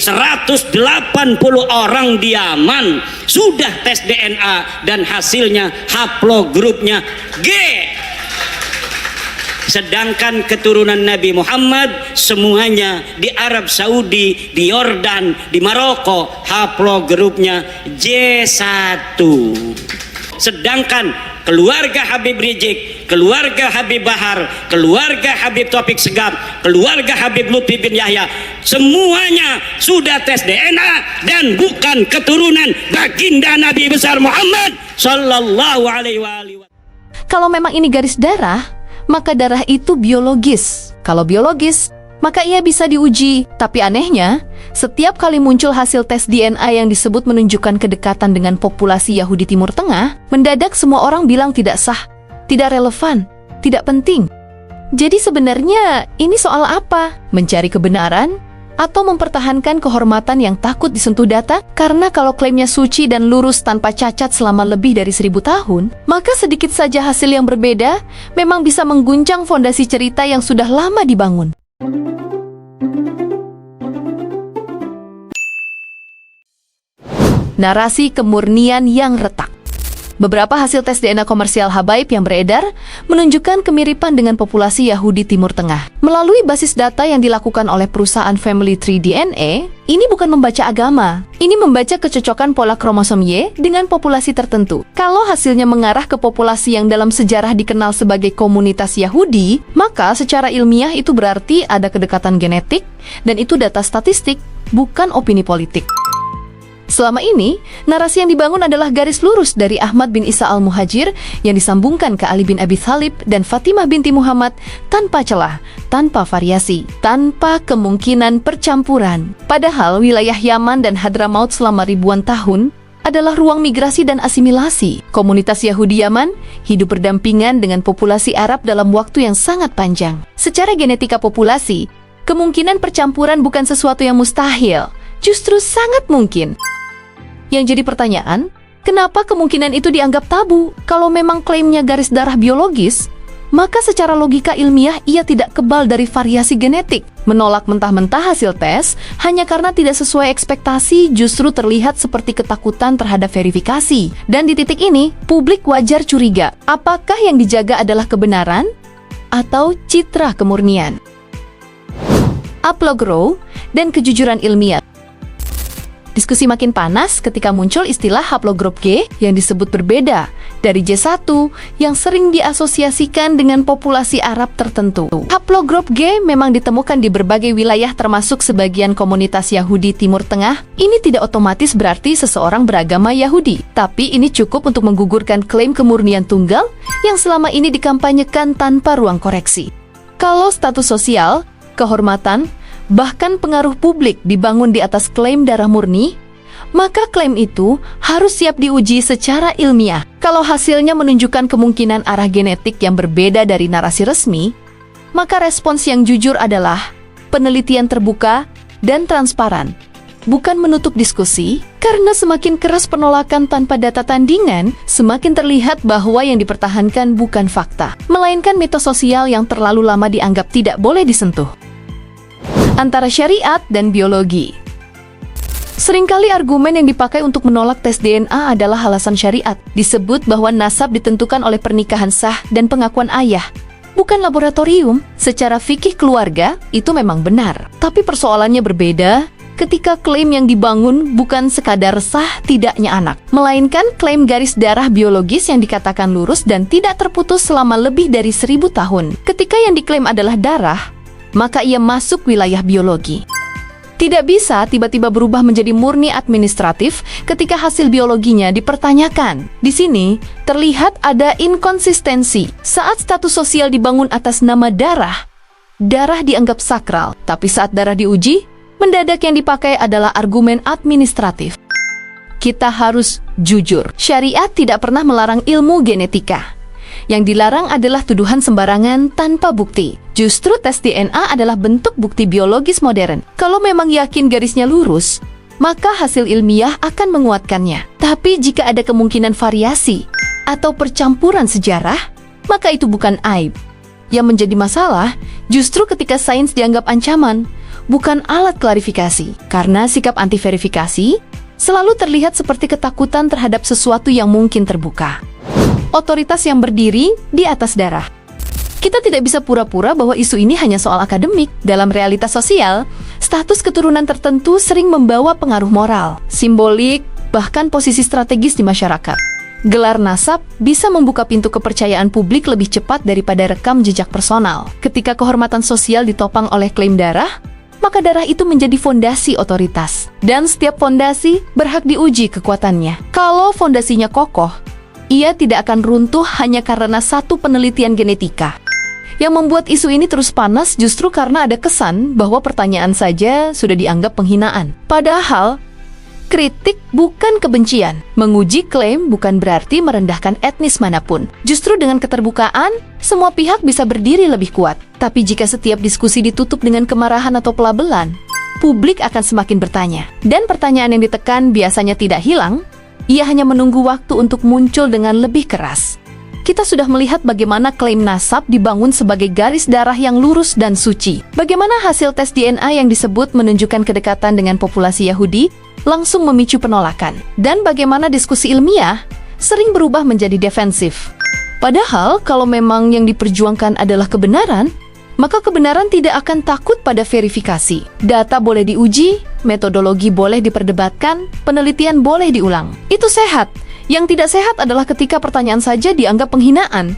180 orang di Yaman sudah tes DNA dan hasilnya haplogrupnya G. Sedangkan keturunan Nabi Muhammad semuanya di Arab Saudi, di Yordan, di Maroko haplogrupnya J1. Sedangkan keluarga Habib Rizik, keluarga Habib Bahar, keluarga Habib Taufik Segaf, keluarga Habib Lutfi bin Yahya, semuanya sudah tes DNA dan bukan keturunan baginda Nabi besar Muhammad sallallahu alaihi wasallam. Kalau memang ini garis darah, maka darah itu biologis. Kalau biologis, maka ia bisa diuji. Tapi anehnya, setiap kali muncul hasil tes DNA yang disebut menunjukkan kedekatan dengan populasi Yahudi Timur Tengah, mendadak semua orang bilang tidak sah, tidak relevan, tidak penting. Jadi sebenarnya ini soal apa? Mencari kebenaran? Atau mempertahankan kehormatan yang takut disentuh data? Karena kalau klaimnya suci dan lurus tanpa cacat selama lebih dari 1000 tahun, maka sedikit saja hasil yang berbeda memang bisa mengguncang fondasi cerita yang sudah lama dibangun. Narasi kemurnian yang retak. Beberapa hasil tes DNA komersial habaib yang beredar menunjukkan kemiripan dengan populasi Yahudi Timur Tengah. Melalui basis data yang dilakukan oleh perusahaan Family Tree DNA, ini bukan membaca agama. Ini membaca kecocokan pola kromosom Y dengan populasi tertentu. Kalau hasilnya mengarah ke populasi yang dalam sejarah dikenal sebagai komunitas Yahudi, maka secara ilmiah itu berarti ada kedekatan genetik, dan itu data statistik, bukan opini politik. Selama ini, narasi yang dibangun adalah garis lurus dari Ahmad bin Isa al-Muhajir yang disambungkan ke Ali bin Abi Thalib dan Fatimah binti Muhammad tanpa celah, tanpa variasi, tanpa kemungkinan percampuran. Padahal wilayah Yaman dan Hadramaut selama ribuan tahun adalah ruang migrasi dan asimilasi. Komunitas Yahudi Yaman hidup berdampingan dengan populasi Arab dalam waktu yang sangat panjang. Secara genetika populasi, kemungkinan percampuran bukan sesuatu yang mustahil, justru sangat mungkin. Yang jadi pertanyaan, kenapa kemungkinan itu dianggap tabu? Kalau memang klaimnya garis darah biologis, maka secara logika ilmiah ia tidak kebal dari variasi genetik. Menolak mentah-mentah hasil tes hanya karena tidak sesuai ekspektasi justru terlihat seperti ketakutan terhadap verifikasi. Dan di titik ini, publik wajar curiga, apakah yang dijaga adalah kebenaran atau citra kemurnian? Haplograph dan kejujuran ilmiah. Diskusi makin panas ketika muncul istilah haplograph G yang disebut berbeda dari J1 yang sering diasosiasikan dengan populasi Arab tertentu. Haplograph G memang ditemukan di berbagai wilayah termasuk sebagian komunitas Yahudi Timur Tengah. Ini tidak otomatis berarti seseorang beragama Yahudi, tapi ini cukup untuk menggugurkan klaim kemurnian tunggal yang selama ini dikampanyekan tanpa ruang koreksi. Kalau status sosial, kehormatan, bahkan pengaruh publik dibangun di atas klaim darah murni, maka klaim itu harus siap diuji secara ilmiah. Kalau hasilnya menunjukkan kemungkinan arah genetik yang berbeda dari narasi resmi, maka respons yang jujur adalah penelitian terbuka dan transparan, bukan menutup diskusi, karena semakin keras penolakan tanpa data tandingan, semakin terlihat bahwa yang dipertahankan bukan fakta, melainkan mitos sosial yang terlalu lama dianggap tidak boleh disentuh. Antara syariat dan biologi. Seringkali argumen yang dipakai untuk menolak tes DNA adalah alasan syariat. Disebut bahwa nasab ditentukan oleh pernikahan sah dan pengakuan ayah, bukan laboratorium. Secara fikih keluarga, itu memang benar. Tapi persoalannya berbeda ketika klaim yang dibangun bukan sekadar sah tidaknya anak, melainkan klaim garis darah biologis yang dikatakan lurus dan tidak terputus selama lebih dari 1000 tahun. Ketika yang diklaim adalah darah, maka ia masuk wilayah biologi. Tidak bisa tiba-tiba berubah menjadi murni administratif ketika hasil biologinya dipertanyakan. Di sini, terlihat ada inkonsistensi. Saat status sosial dibangun atas nama darah, darah dianggap sakral. Tapi saat darah diuji, mendadak yang dipakai adalah argumen administratif. Kita harus jujur. Syariat tidak pernah melarang ilmu genetika. Yang dilarang adalah tuduhan sembarangan tanpa bukti. Justru tes DNA adalah bentuk bukti biologis modern. Kalau memang yakin garisnya lurus, maka hasil ilmiah akan menguatkannya. Tapi jika ada kemungkinan variasi atau percampuran sejarah, maka itu bukan aib. Yang menjadi masalah justru ketika sains dianggap ancaman, bukan alat klarifikasi. Karena sikap anti-verifikasi selalu terlihat seperti ketakutan terhadap sesuatu yang mungkin terbuka. Otoritas yang berdiri di atas darah. Kita tidak bisa pura-pura bahwa isu ini hanya soal akademik. Dalam realitas sosial, status keturunan tertentu sering membawa pengaruh moral, simbolik, bahkan posisi strategis di masyarakat. Gelar nasab bisa membuka pintu kepercayaan publik lebih cepat daripada rekam jejak personal. Ketika kehormatan sosial ditopang oleh klaim darah, maka darah itu menjadi fondasi otoritas. Dan setiap fondasi berhak diuji kekuatannya. Kalau fondasinya kokoh, ia tidak akan runtuh hanya karena satu penelitian genetika. Yang membuat isu ini terus panas justru karena ada kesan bahwa pertanyaan saja sudah dianggap penghinaan. Padahal, kritik bukan kebencian. Menguji klaim bukan berarti merendahkan etnis manapun. Justru dengan keterbukaan, semua pihak bisa berdiri lebih kuat. Tapi jika setiap diskusi ditutup dengan kemarahan atau pelabelan, publik akan semakin bertanya. Dan pertanyaan yang ditekan biasanya tidak hilang, ia hanya menunggu waktu untuk muncul dengan lebih keras. Kita sudah melihat bagaimana klaim nasab dibangun sebagai garis darah yang lurus dan suci. Bagaimana hasil tes DNA yang disebut menunjukkan kedekatan dengan populasi Yahudi langsung memicu penolakan. Dan bagaimana diskusi ilmiah sering berubah menjadi defensif. Padahal kalau memang yang diperjuangkan adalah kebenaran, maka kebenaran tidak akan takut pada verifikasi. Data boleh diuji, metodologi boleh diperdebatkan, penelitian boleh diulang. Itu sehat. Yang tidak sehat adalah ketika pertanyaan saja dianggap penghinaan.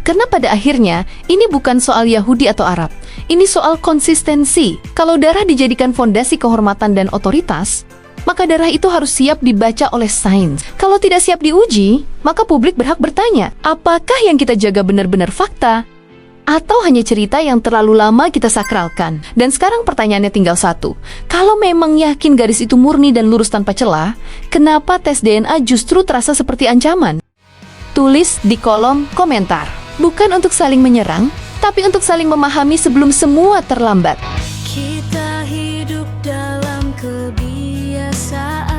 Karena pada akhirnya, ini bukan soal Yahudi atau Arab. Ini soal konsistensi. Kalau darah dijadikan fondasi kehormatan dan otoritas, maka darah itu harus siap dibaca oleh sains. Kalau tidak siap diuji, maka publik berhak bertanya, apakah yang kita jaga benar-benar fakta? Atau hanya cerita yang terlalu lama kita sakralkan? Dan sekarang pertanyaannya tinggal satu. Kalau memang yakin garis itu murni dan lurus tanpa celah, kenapa tes DNA justru terasa seperti ancaman? Tulis di kolom komentar. Bukan untuk saling menyerang, tapi untuk saling memahami sebelum semua terlambat. Kita hidup dalam kebiasaan